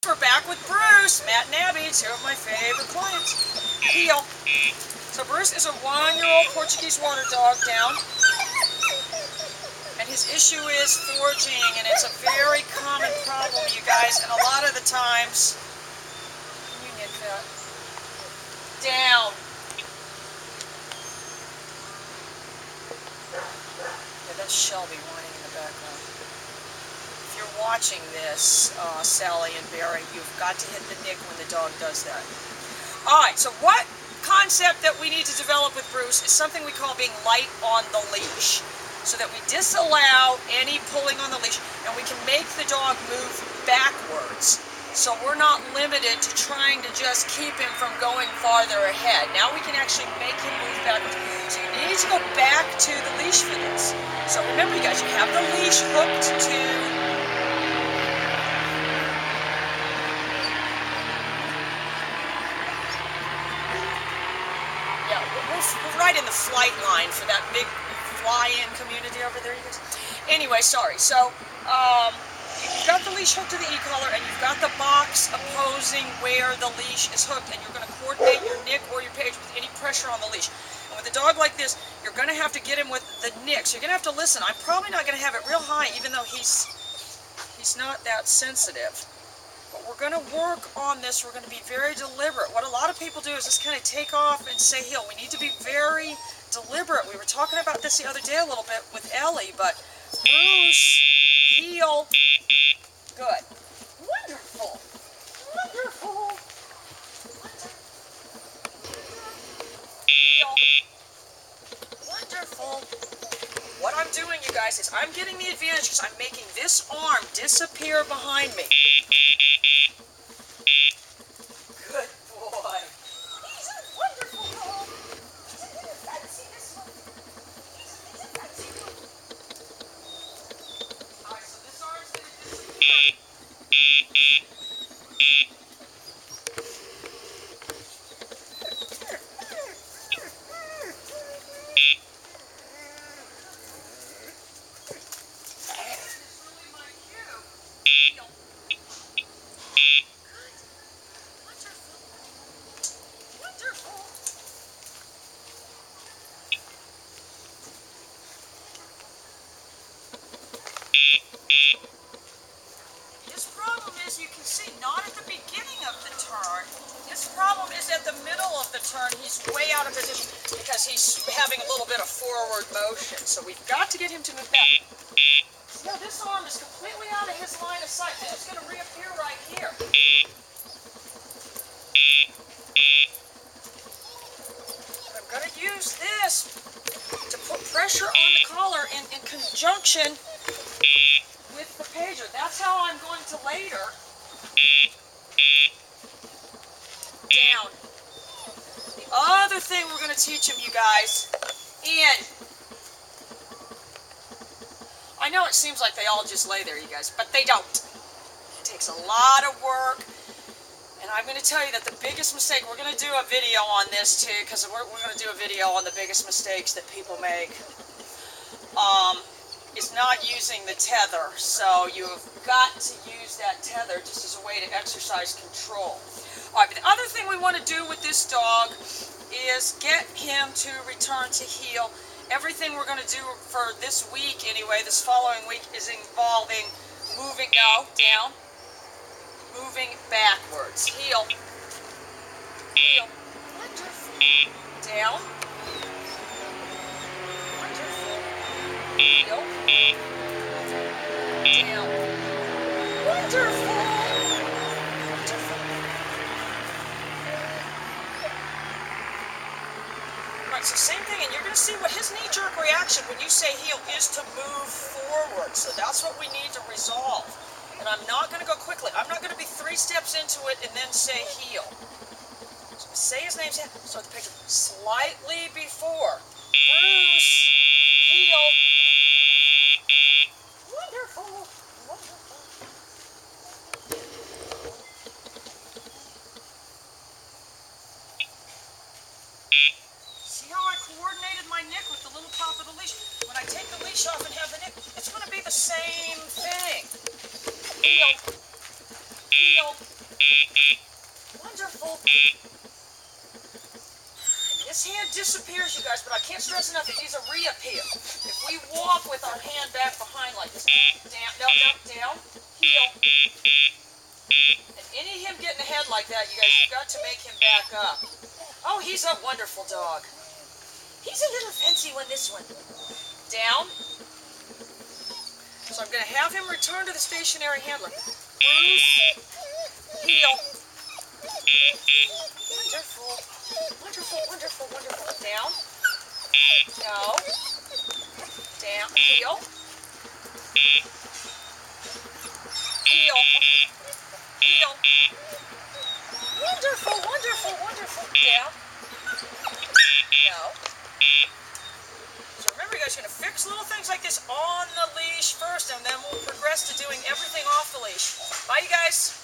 We're back with Bruce. Matt and Abby, two of my favorite clients. Heel. So Bruce is a 1-year-old Portuguese water dog down. And his issue is foraging, and it's a very common problem, you guys. And a lot of the times, can you nick that? Down. Yeah, that's Shelby whining in the background. If you're watching this, Sally and Barry, you've got to hit the nick when the dog does that. Alright, so what concept that we need to develop with Bruce is something we call being light on the leash, so that we disallow any pulling on the leash, and we can make the dog move backwards. So we're not limited to trying to just keep him from going farther ahead. Now we can actually make him move backwards. So you need to go back to the leash for this. So remember, you guys, you have the leash hooked to... Yeah, we're right in the flight line for that big fly-in community over there, you guys. Anyway, sorry. So, you've got the leash hooked to the e-collar, and you've got the box opposing where the leash is hooked, and you're going to coordinate your nick or your page with any pressure on the leash. And with a dog like this, you're going to have to get him with the nick. So you're going to have to listen. I'm probably not going to have it real high, even though he's not that sensitive. But we're going to work on this. We're going to be very deliberate. What a lot of people do is just kind of take off and say heel. We need to be very deliberate. We were talking about this the other day a little bit with Ellie, but Bruce, heel, good. Wonderful. Wonderful. Heel. Wonderful. What I'm doing, you guys, is I'm getting the advantage because I'm making this arm disappear behind me. Good boy. He's a wonderful dog. Isn't he fancy, this one? He's a fancy dog. Alright, so this arm's going to disappear. His problem is, you can see, not at the beginning of the turn. His problem is at the middle of the turn. He's way out of position because he's having a little bit of forward motion. So we've got to get him to move back. See how this arm is completely out of his line of sight. Then it's going to reappear right here. I'm going to use this to put pressure on the collar in conjunction with the pager. That's how I'm going to later down. The other thing we're going to teach him, you guys, and I know it seems like they all just lay there, you guys, but they don't. It takes a lot of work, and I'm going to tell you that the biggest mistake, we're going to do a video on this too, because we're going to do a video on the biggest mistakes that people make. Is not using the tether. So you've got to use that tether just as a way to exercise control. Alright, but the other thing we want to do with this dog is get him to return to heel. Everything we're going to do for this week anyway, this following week, is involving moving, down, moving backwards. Heel, heel, down, heel, down. Wonderful. Wonderful. Right, so same thing, and you're going to see what his knee-jerk reaction when you say heel is to move forward. So that's what we need to resolve. And I'm not going to go quickly. I'm not going to be 3 steps into it and then say heel. So say his name, start the picture slightly before. Bruce, heel. Wonderful. Wonderful. See how I coordinated my nick with the little top of the leash? When I take the leash off and have the nick, it's going to be the same thing. Heel. Heel. Wonderful. This hand disappears, you guys, but I can't stress enough that these are reappear. If we walk with our hand back behind like this, down, no, down, heel. And any of him getting ahead like that, you guys, you've got to make him back up. Oh, he's a wonderful dog. He's a little fancy one, this one. Down. So I'm going to have him return to the stationary handler. Bruise, heel. Wonderful. Wonderful, wonderful, wonderful. Down. No. Down. Heel. Heel. Heel. Wonderful, wonderful, wonderful. Down. No. So remember, you guys are going to fix little things like this on the leash first, and then we'll progress to doing everything off the leash. Bye, you guys.